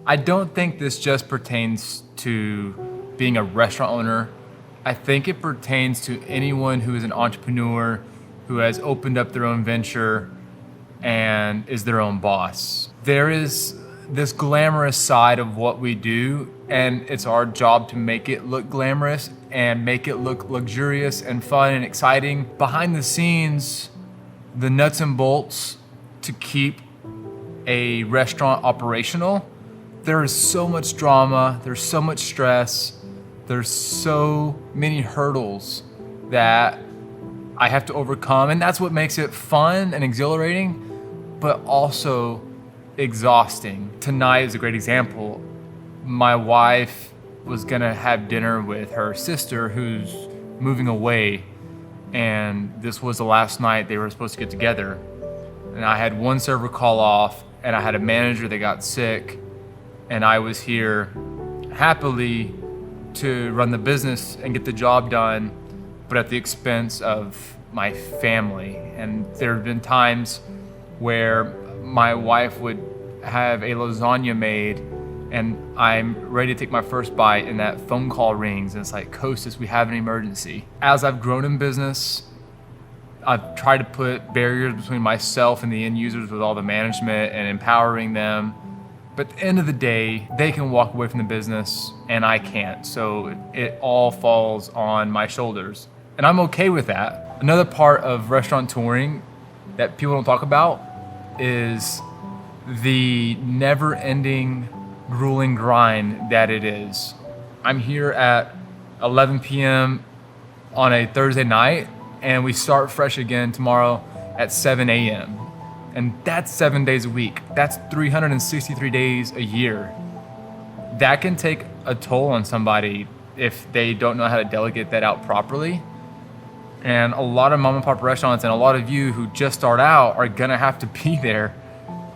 I don't think this just pertains to being a restaurant owner. I think it pertains to anyone who is an entrepreneur, who has opened up their own venture and is their own boss. There is this glamorous side of what we do, and it's our job to make it look glamorous and make it look luxurious and fun and exciting. Behind the scenes, the nuts and bolts to keep a restaurant operational, there is so much drama, there's so much stress, there's so many hurdles that I have to overcome, and that's what makes it fun and exhilarating, but also exhausting. Tonight is a great example. My wife was gonna have dinner with her sister who's moving away, and this was the last night they were supposed to get together. And I had one server call off, and I had a manager that got sick, and I was here happily to run the business and get the job done, but at the expense of my family. And there have been times where my wife would have a lasagna made and I'm ready to take my first bite and that phone call rings and it's like, Kostas, we have an emergency. As I've grown in business, I've tried to put barriers between myself and the end users with all the management and empowering them. But at the end of the day, they can walk away from the business and I can't. So it all falls on my shoulders. And I'm okay with that. Another part of restaurant touring that people don't talk about is the never-ending, grueling grind that it is. I'm here at 11 p.m. on a Thursday night, and we start fresh again tomorrow at 7 a.m. And that's 7 days a week. That's 363 days a year. That can take a toll on somebody if they don't know how to delegate that out properly. And a lot of mom and pop restaurants and a lot of you who just start out are gonna have to be there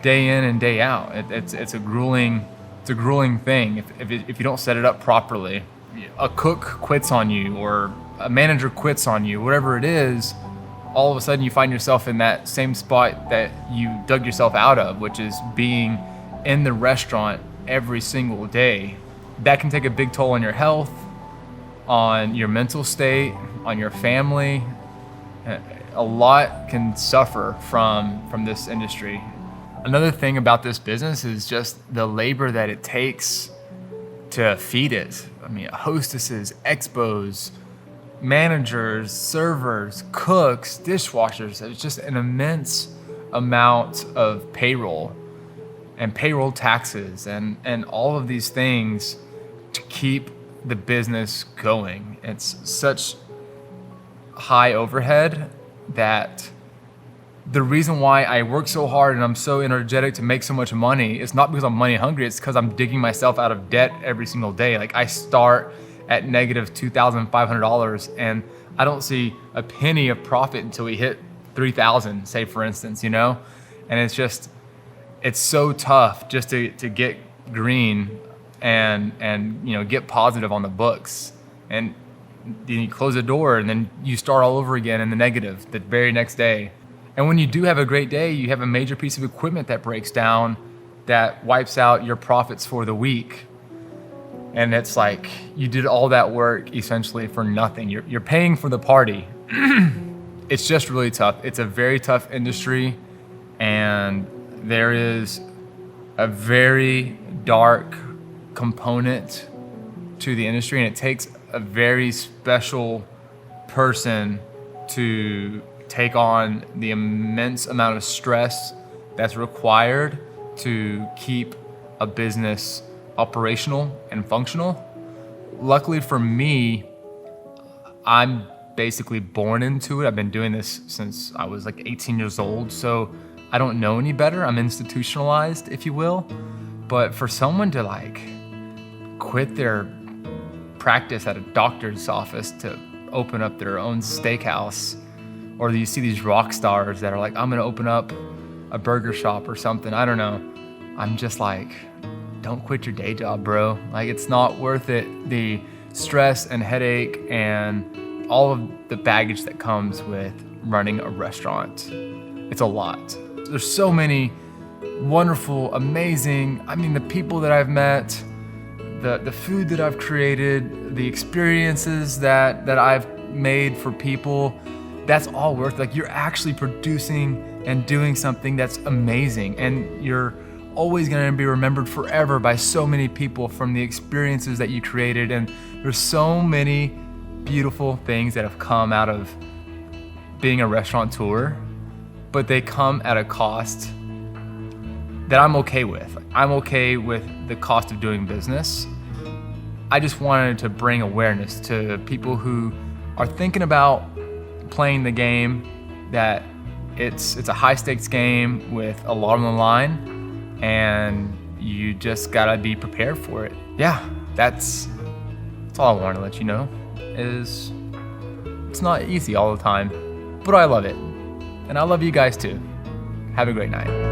day in and day out. It's a grueling thing if you don't set it up properly. A cook quits on you or a manager quits on you, whatever it is, all of a sudden you find yourself in that same spot that you dug yourself out of, which is being in the restaurant every single day. That can take a big toll on your health, on your mental state, on your family. A lot can suffer from this industry. Another thing about this business is just the labor that it takes to feed it. I mean, hostesses, expos, managers, servers, cooks, dishwashers. It's just an immense amount of payroll and payroll taxes and all of these things to keep the business going. It's such high overhead that the reason why I work so hard and I'm so energetic to make so much money is not because I'm money hungry, it's because I'm digging myself out of debt every single day. Like I start at negative $2,500 and I don't see a penny of profit until we hit 3,000, say for instance, you know? And it's so tough just to get green and you know, get positive on the books. And then you close the door and then you start all over again in the negative the very next day. And when you do have a great day, you have a major piece of equipment that breaks down that wipes out your profits for the week. And it's like you did all that work essentially for nothing. You're paying for the party. It's just really tough. It's a very tough industry, and there is a very dark component to the industry, and it takes a very special person to take on the immense amount of stress that's required to keep a business operational and functional. Luckily for me, I'm basically born into it. I've been doing this since I was like 18 years old, so I don't know any better. I'm institutionalized, if you will. But for someone to like quit their practice at a doctor's office to open up their own steakhouse, or you see these rock stars that are like, I'm gonna open up a burger shop or something, I don't know. I'm just like, don't quit your day job, bro. Like, it's not worth it. The stress and headache and all of the baggage that comes with running a restaurant. It's a lot. There's so many wonderful, amazing. I mean, the people that I've met, the food that I've created, the experiences that I've made for people, that's all worth. Like, you're actually producing and doing something that's amazing, and you're always going to be remembered forever by so many people from the experiences that you created. And there's so many beautiful things that have come out of being a restaurateur, but they come at a cost that I'm okay with. I'm okay with the cost of doing business. I just wanted to bring awareness to people who are thinking about playing the game, that it's a high stakes game with a lot on the line, and you just gotta be prepared for it. Yeah, that's all I want to let you know, is it's not easy all the time, but I love it. And I love you guys too. Have a great night.